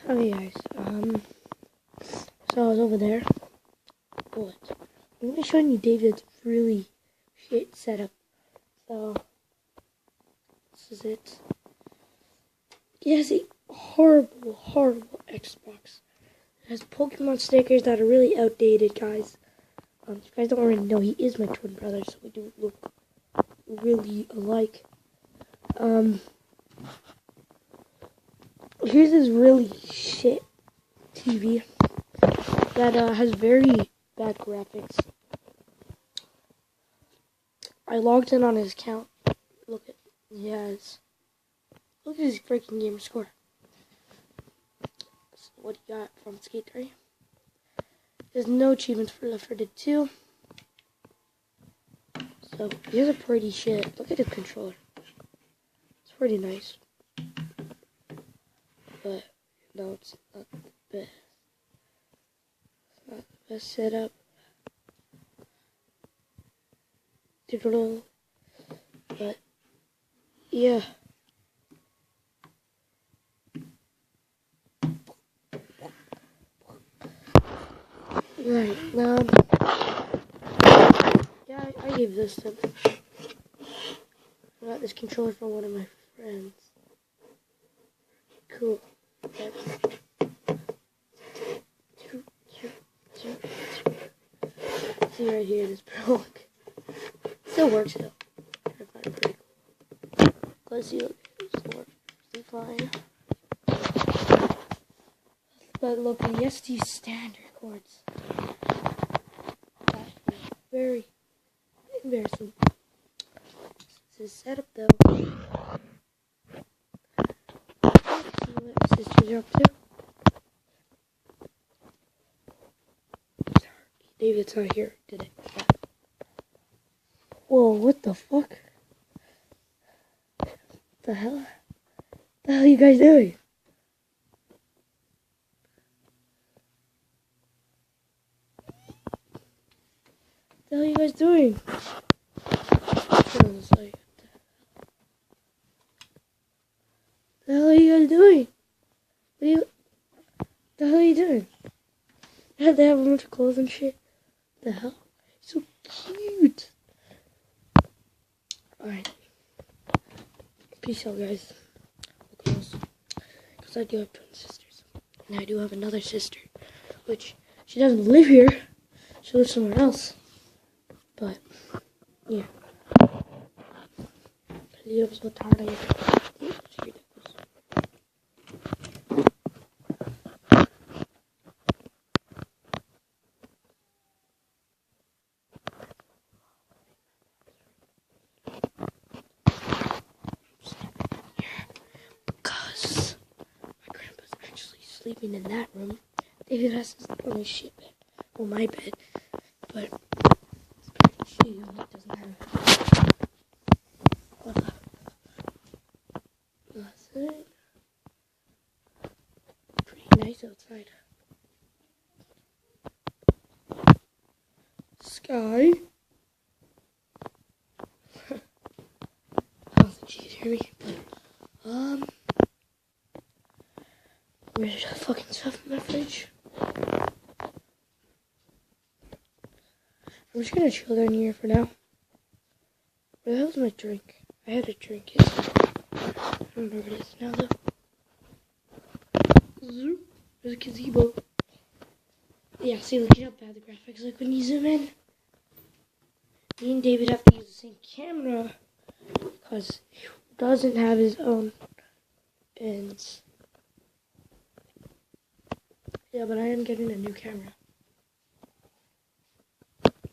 Okay guys, so I was over there, but I'm going to show you David's really shit setup. So, this is it. He has a horrible Xbox. It has Pokemon stickers that are really outdated, guys. If you guys don't already know, he is my twin brother, so we do look really alike. Here's his really shit TV that has very bad graphics. I logged in on his account. Look at look at his freaking gamer score. So what he got from Skate 3. There's no achievements for Left 4 Dead 2. So here's a pretty shit. Look at his controller. It's pretty nice. But no, it's not the best. It's not the best setup. But yeah. Right, yeah, I gave this to him. I got this controller from one of my friends. Cool. See right here, this pro. Still works though. I find it pretty cool. Let's see, look, it still works. Still fine. But look, yes, these standard chords. That is very embarrassing. This is setup though. Let's see what sisters are up to. Sorry, David's not here today. Whoa, what the fuck? The hell? The hell are you guys doing? The hell are you guys doing? The hell are you guys doing? The hell are you doing? They have a bunch of clothes and shit. The hell? So cute. Alright. Peace out, guys. Because I do have twin sisters. And I do have another sister. Which, she doesn't live here. She lives somewhere else. But, yeah. I'm so tired of it. Because my grandpa's actually sleeping in that room. David has to sleep on his shit bed. Well, my bed. But she doesn't have that's it. Pretty nice outside. Sky. I don't think she can hear me. Where's the fucking stuff in my fridge? I'm just gonna chill down here for now. Where the hell's my drink? I had a drink yesterday. I don't know where it is now though. There's a gazebo. Yeah, see, look at how bad the graphics look when you zoom in. Me and David have to use the same camera because he doesn't have his own. And yeah, but I am getting a new camera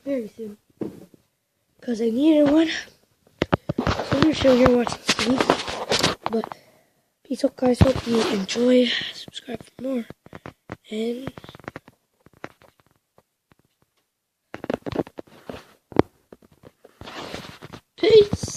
very soon because I needed one. So I'm gonna show you watching TV. But peace out, guys. Hope you enjoy. Subscribe for more. And